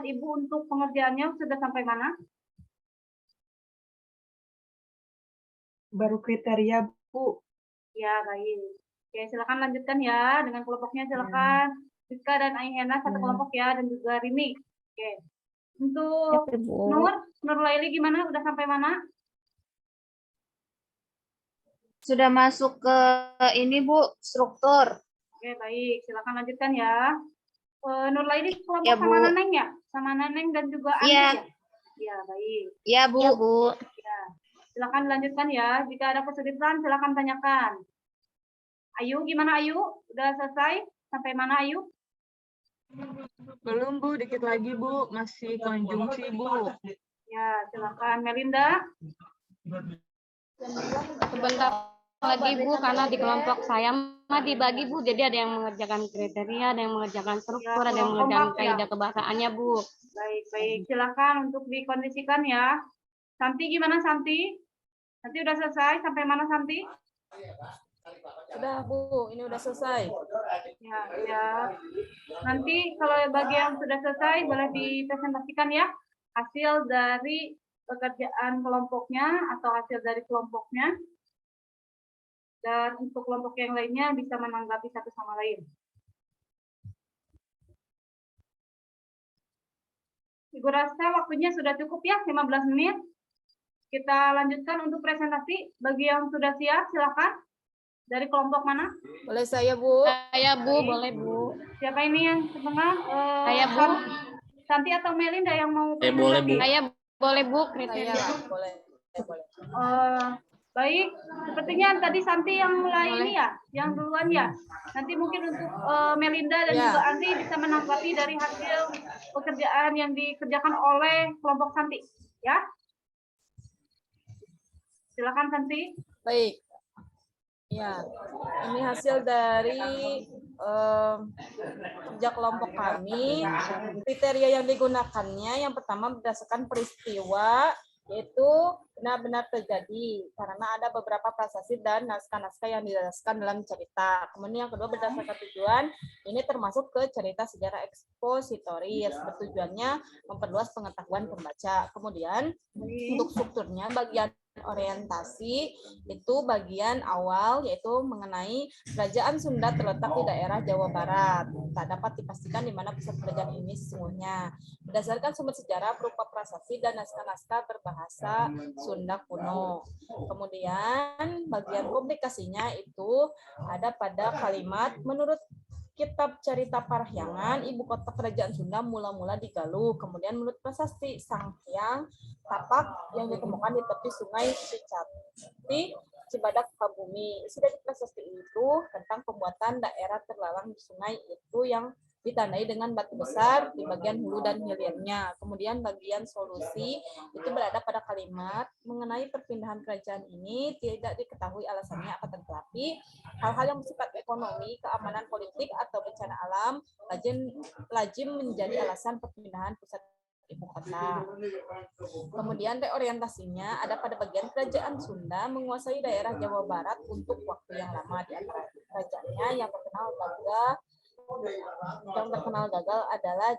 Speaker 1: Ibu untuk pengerjaannya sudah sampai mana?
Speaker 8: Baru kriteria, Bu.
Speaker 1: Ya, baik. Oke, silakan lanjutkan ya dengan kelompoknya, silakan. Siska dan Aihena satu kelompok ya, dan juga Rini. Oke. Untuk
Speaker 2: Ya, Bu.
Speaker 1: Nur Laili gimana? Udah sampai mana?
Speaker 3: Sudah masuk ke ini Bu, struktur.
Speaker 1: Oke, baik. Silakan lanjutkan ya. Nur Laili kelompok
Speaker 3: Ya,
Speaker 1: sama
Speaker 3: Bu.
Speaker 1: Neneng ya? Sama Neneng dan juga Andi
Speaker 3: Iya.
Speaker 1: ya? Ya, baik.
Speaker 3: Ya Bu.
Speaker 7: Ya, Bu.
Speaker 1: Ya. Silakan lanjutkan ya. Jika ada kesulitan, silakan tanyakan. Ayu, gimana Ayu? Udah selesai? Sampai mana Ayu?
Speaker 5: Belum, Bu. Dikit lagi, Bu. Masih konjungsi, Bu.
Speaker 1: Ya, silakan Melinda.
Speaker 3: Sebentar lagi Bu, karena di kelompok saya mah dibagi Bu, jadi ada yang mengerjakan kriteria, ada yang mengerjakan struktur, ada yang mengerjakan
Speaker 1: Kompak, ya.
Speaker 3: kaidah kebahasaannya Bu.
Speaker 1: Baik, baik. Silakan untuk dikondisikan ya. Santi gimana Santi? Santi udah selesai? Sampai mana Santi?
Speaker 3: Udah Bu, ini udah selesai.
Speaker 1: Ya, ya. Nanti kalau bagi yang sudah selesai boleh dipresentasikan ya hasil dari pekerjaan kelompoknya atau hasil dari kelompoknya. Dan untuk kelompok yang lainnya bisa menanggapi satu sama lain. Ibu rasa waktunya sudah cukup ya, 15 menit. Kita lanjutkan untuk presentasi. Bagi yang sudah siap, silakan. Dari kelompok mana?
Speaker 3: Boleh saya Bu?
Speaker 7: Saya, Bu. Boleh, Bu.
Speaker 1: Siapa ini yang setengah?
Speaker 3: Saya, Bu.
Speaker 1: Santi atau Melinda yang mau
Speaker 6: Boleh, Bu.
Speaker 3: Saya boleh Bu,
Speaker 7: Iya.
Speaker 3: kriteria. Boleh.
Speaker 1: Baik, sepertinya tadi Santi yang mulai ini ya, yang duluan ya. Nanti mungkin untuk Melinda dan
Speaker 3: Ya.
Speaker 1: juga Andi bisa menanggapi dari hasil pekerjaan yang dikerjakan oleh kelompok Santi, ya. Silakan Santi.
Speaker 3: Baik. Ya, ini hasil dari kerja kelompok kami. Kriteria yang digunakannya yang pertama berdasarkan peristiwa, yaitu benar-benar terjadi karena ada beberapa prasasti dan naskah-naskah yang dijelaskan dalam cerita. Kemudian yang kedua berdasarkan tujuan, ini termasuk ke cerita sejarah ekspositoris, bertujuannya memperluas pengetahuan pembaca. Kemudian untuk strukturnya bagian orientasi itu bagian awal yaitu mengenai kerajaan Sunda terletak di daerah Jawa Barat. Tak dapat dipastikan di mana pusat kerajaan ini sesungguhnya. Berdasarkan sumber sejarah berupa prasasti dan naskah-naskah berbahasa Sunda kuno. Kemudian bagian publikasinya itu ada pada kalimat menurut Kitab Carita Parahyangan, ibu kota kerajaan Sunda mula-mula di Galuh. Kemudian menurut prasasti Sang Hyang Tapak yang ditemukan di tepi sungai Cicati, Cibadak, Sukabumi. Isi dari prasasti itu tentang pembuatan daerah terlarang di sungai itu yang ditandai dengan batu besar di bagian hulu dan hilirnya. Kemudian bagian solusi itu berada pada kalimat mengenai perpindahan kerajaan ini tidak diketahui alasannya, akan tetapi hal-hal yang bersifat ekonomi, keamanan politik atau bencana alam lazim menjadi alasan perpindahan pusat ibu kota. Kemudian reorientasinya ada pada bagian kerajaan Sunda menguasai daerah Jawa Barat untuk waktu yang lama. Di antara kerajaannya yang terkenal gagal adalah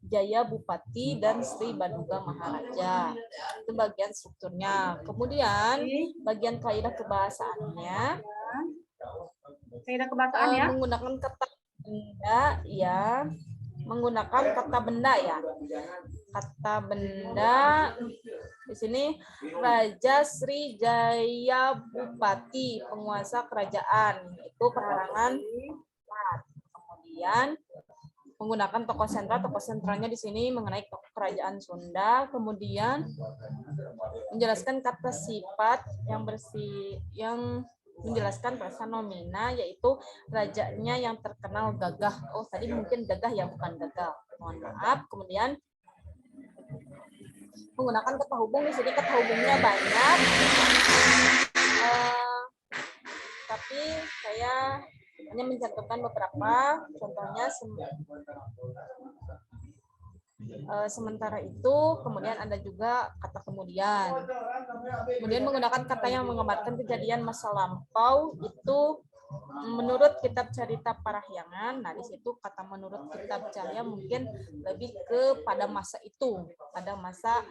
Speaker 3: Jaya Bupati dan Sri Baduga Maharaja. Itu bagian strukturnya. Kemudian bagian kaidah kebahasaannya
Speaker 1: Kaidah kebahasaan ya.
Speaker 3: menggunakan kata benda ya. Menggunakan kata benda ya. Kata benda di sini Raja Sri Jaya Bupati, penguasa kerajaan, itu penerangan. Kemudian menggunakan tokoh sentralnya di sini mengenai kerajaan Sunda. Kemudian menjelaskan kata sifat yang menjelaskan perasa nomina, yaitu rajanya yang terkenal gagah. Oh, tadi mungkin gagah ya, bukan gagal. Mohon maaf. Kemudian menggunakan kata hubung, di sini kata hubungnya banyak. Tapi saya hanya mencantumkan beberapa, contohnya Sementara itu kemudian ada juga kata kemudian. Kemudian menggunakan kata yang menggambarkan kejadian masa lampau itu menurut kitab cerita Parahyangan. Nah, di situ kata menurut kitab Cahya mungkin lebih ke pada masa itu, pada masa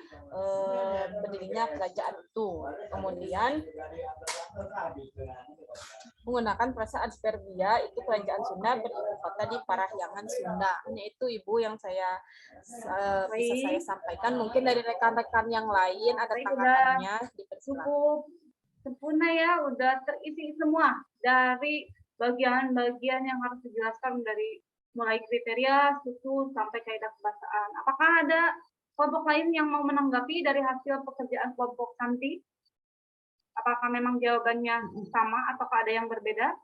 Speaker 3: berdirinya kerajaan itu. Kemudian menggunakan frasa adverbia itu kerajaan Sunda beribu kota di Parahyangan Sunda. Hanya itu Ibu yang saya bisa saya sampaikan. Mungkin dari rekan-rekan yang lain ada
Speaker 1: Baik,
Speaker 3: tanggapannya, dipersilakan.
Speaker 1: Cukup sempurna ya, udah terisi semua dari bagian-bagian yang harus dijelaskan dari mulai kriteria, suku, sampai kaidah kebahasaan. Apakah ada kelompok lain yang mau menanggapi dari hasil pekerjaan kelompok Santi? Apakah memang jawabannya sama ataukah ada yang berbeda?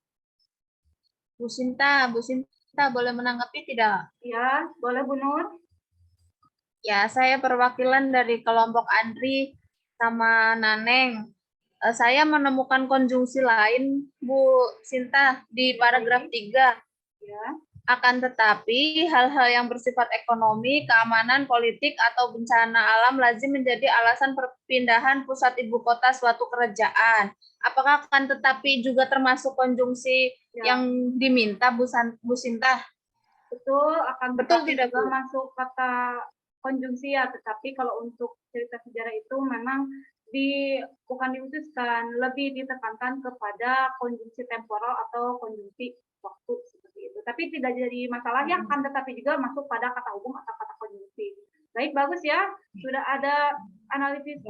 Speaker 8: Bu Sinta boleh menanggapi tidak?
Speaker 1: Ya, boleh Bu Nur.
Speaker 8: Ya, saya perwakilan dari kelompok Andri sama Naneng. Saya menemukan konjungsi lain, Bu Sinta, di paragraf 3.
Speaker 1: Ya.
Speaker 8: Akan tetapi, hal-hal yang bersifat ekonomi, keamanan, politik, atau bencana alam lazim menjadi alasan perpindahan pusat ibu kota suatu kerajaan. Apakah akan tetapi juga termasuk konjungsi yang diminta, Bu Sinta?
Speaker 1: Betul, akan
Speaker 8: Betul
Speaker 1: tetapi
Speaker 8: tidak,
Speaker 1: juga
Speaker 8: Bu?
Speaker 1: masuk kata konjungsi ya, tetapi kalau untuk cerita sejarah itu memang bukan diutuskan, lebih ditekankan kepada konjungsi temporal atau konjungsi waktu seperti itu. Tapi tidak jadi masalah ya, kan tetapi juga masuk pada kata hubung atau kata konjungsi. Baik, bagus ya. Sudah ada analisis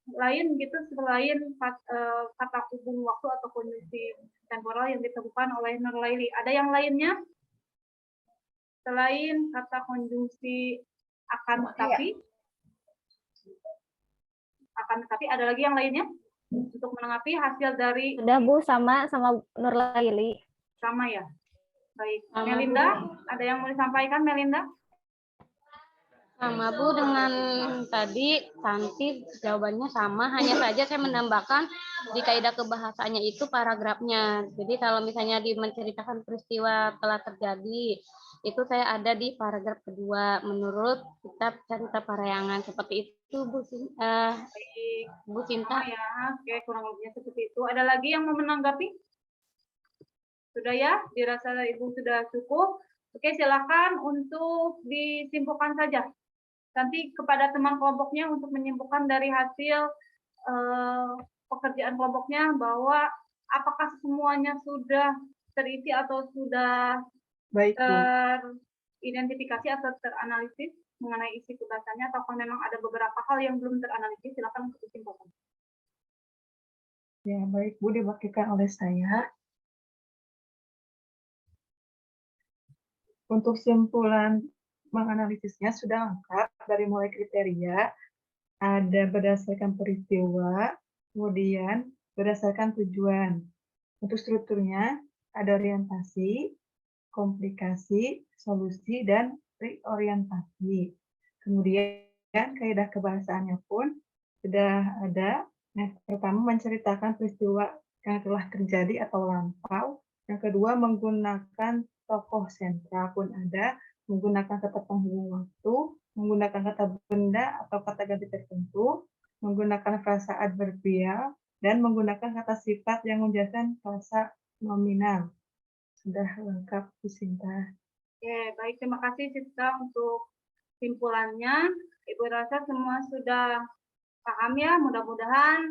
Speaker 1: lain gitu selain kata hubung waktu atau konjungsi temporal yang ditemukan oleh Nurlaili. Ada yang lainnya? Selain kata konjungsi akan tetapi, ada lagi yang lainnya untuk menanggapi hasil dari
Speaker 2: Sudah Bu, sama Nurlaili.
Speaker 1: sama ya. Baik,
Speaker 9: Sama,
Speaker 1: Melinda, ada yang mau disampaikan Melinda?
Speaker 9: Sama Bu dengan tadi Santi jawabannya sama, hanya saja saya menambahkan di kaidah kebahasaannya itu paragrafnya. Jadi kalau misalnya menceritakan peristiwa telah terjadi, itu saya ada di paragraf kedua menurut kitab cerita Parahyangan, seperti itu Bu Bu Sinta.
Speaker 1: Ya, oke, kurang lebihnya seperti itu. Ada lagi yang mau menanggapi? Sudah ya, dirasa Ibu sudah cukup. Oke, silakan untuk disimpulkan saja. Nanti kepada teman kelompoknya untuk menyimpulkan dari hasil pekerjaan kelompoknya bahwa apakah semuanya sudah terisi atau sudah teridentifikasi atau teranalisis mengenai isi tugasannya, ataukah memang ada beberapa hal yang belum teranalisis. Silakan untuk disimpulkan.
Speaker 5: Ya, baik Bu, diwakilkan oleh saya. Untuk simpulan menganalisisnya sudah lengkap dari mulai kriteria, ada berdasarkan peristiwa, kemudian berdasarkan tujuan. Untuk strukturnya ada orientasi, komplikasi, solusi, dan reorientasi. Kemudian kaidah kebahasaannya pun sudah ada. Yang pertama menceritakan peristiwa yang telah terjadi atau lampau. Yang kedua menggunakan tokoh sentral pun ada, menggunakan kata penghubung waktu, menggunakan kata benda atau kata ganti tertentu, menggunakan frasa adverbial, dan menggunakan kata sifat yang menjelaskan frasa nominal. Sudah lengkap, Bu Sinta.
Speaker 1: Oke, baik. Terima kasih, Siska, untuk simpulannya. Ibu rasa semua sudah paham ya. Mudah-mudahan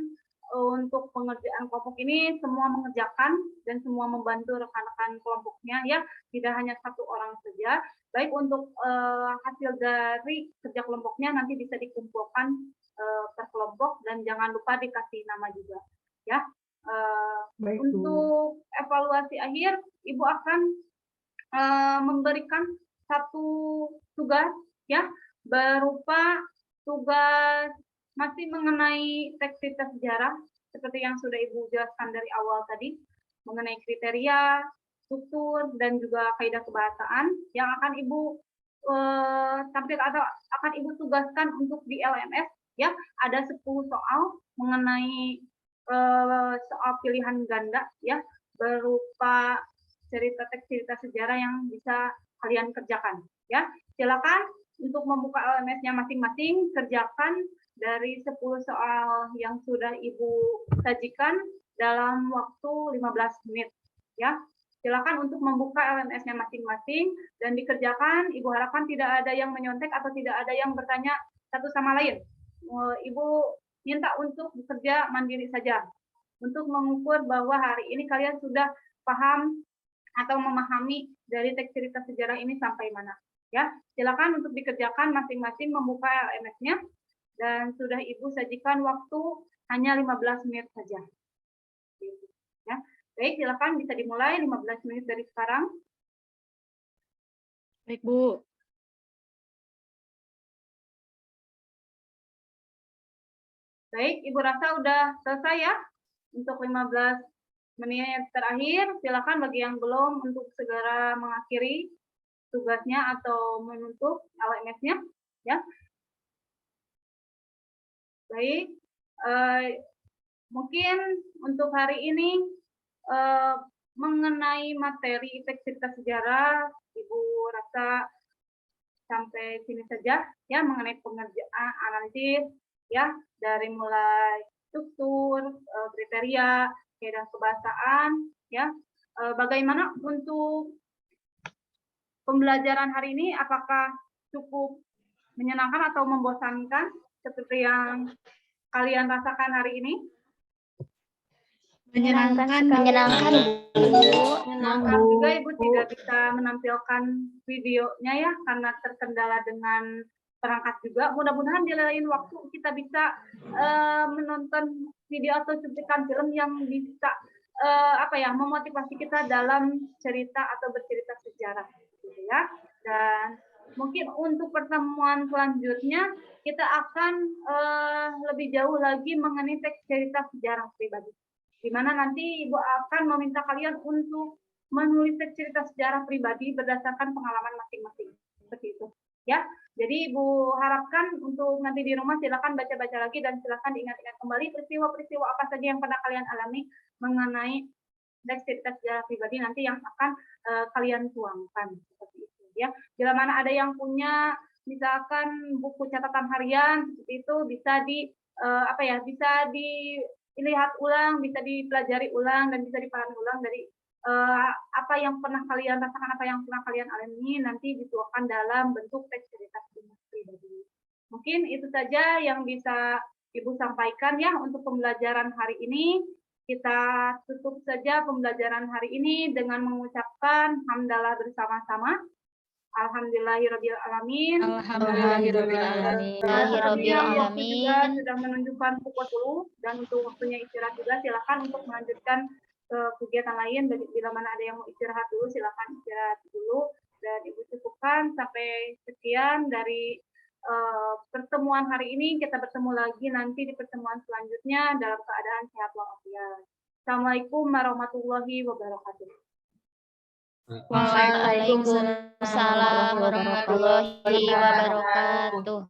Speaker 1: untuk pengerjaan kelompok ini semua mengerjakan dan semua membantu rekan-rekan kelompoknya ya, tidak hanya satu orang saja. Baik, untuk hasil dari kerja kelompoknya nanti bisa dikumpulkan per kelompok dan jangan lupa dikasih nama juga ya.
Speaker 5: Baik,
Speaker 1: untuk evaluasi akhir Ibu akan memberikan satu tugas ya, berupa tugas masih mengenai teks cerita sejarah seperti yang sudah Ibu jelaskan dari awal tadi, mengenai kriteria, struktur, dan juga kaidah kebahasaan yang akan Ibu tampil atau akan Ibu tugaskan untuk di LMS ya. Ada 10 soal mengenai soal pilihan ganda ya, berupa teks cerita sejarah yang bisa kalian kerjakan ya. Silakan untuk membuka LMS-nya masing-masing, kerjakan dari 10 soal yang sudah Ibu sajikan dalam waktu 15 menit. Ya, silakan untuk membuka LMS-nya masing-masing dan dikerjakan. Ibu harapkan tidak ada yang menyontek atau tidak ada yang bertanya satu sama lain. Ibu minta untuk bekerja mandiri saja untuk mengukur bahwa hari ini kalian sudah paham atau memahami dari teks cerita sejarah ini sampai mana. Ya, silakan untuk dikerjakan masing-masing membuka LMS-nya dan sudah Ibu sajikan waktu hanya 15 menit saja. Ya. Baik, silakan bisa dimulai 15 menit dari sekarang.
Speaker 10: Baik, Bu.
Speaker 1: Baik, Ibu rasa udah selesai ya untuk 15 menit terakhir. Silakan bagi yang belum untuk segera mengakhiri tugasnya atau menutup LMS-nya ya. Baik, mungkin untuk hari ini mengenai materi teks cerita sejarah, Ibu rasa sampai sini saja ya, mengenai pengerjaan analisis ya, dari mulai struktur, kriteria, dan kebahasaan ya. Bagaimana untuk pembelajaran hari ini, apakah cukup menyenangkan atau membosankan seperti yang kalian rasakan hari ini?
Speaker 7: Menyenangkan,
Speaker 2: Menyenangkan,
Speaker 7: Bu.
Speaker 1: Menyenangkan juga Ibu tidak bisa menampilkan videonya ya karena terkendala dengan perangkat juga. Mudah-mudahan di lain waktu kita bisa menonton video atau cuplikan film yang bisa memotivasi kita dalam cerita atau bercerita sejarah gitu ya. Dan mungkin untuk pertemuan selanjutnya kita akan lebih jauh lagi mengenai teks cerita sejarah pribadi, di mana nanti Ibu akan meminta kalian untuk menulis teks cerita sejarah pribadi berdasarkan pengalaman masing-masing. Seperti itu. Ya, jadi Ibu harapkan untuk nanti di rumah silakan baca-baca lagi dan silakan diingat-ingat kembali peristiwa-peristiwa apa saja yang pernah kalian alami mengenai teks cerita sejarah pribadi nanti yang akan kalian tuangkan. Seperti itu ya. Bila mana ada yang punya misalkan buku catatan harian seperti itu bisa bisa dilihat ulang, bisa dipelajari ulang dan bisa dipahami ulang dari apa yang pernah kalian rasakan, apa yang pernah kalian alami nanti dituangkan dalam bentuk teks cerita pribadi. Mungkin itu saja yang bisa Ibu sampaikan ya untuk pembelajaran hari ini. Kita tutup saja pembelajaran hari ini dengan mengucapkan hamdalah bersama-sama. Alhamdulillahirrabbilalamin.
Speaker 7: Alhamdulillahirrabbilalamin.
Speaker 1: Waktu juga sudah menunjukkan pukul 10 dan untuk waktunya istirahat juga silakan untuk melanjutkan ke kegiatan lain. Bila mana ada yang mau istirahat dulu silakan istirahat dulu dan Ibu cukupkan sampai sekian dari pertemuan hari ini. Kita bertemu lagi nanti di pertemuan selanjutnya dalam keadaan sehat walafiat. Assalamualaikum warahmatullahi wabarakatuh.
Speaker 7: Waalaikumsalam warahmatullahi wabarakatuh.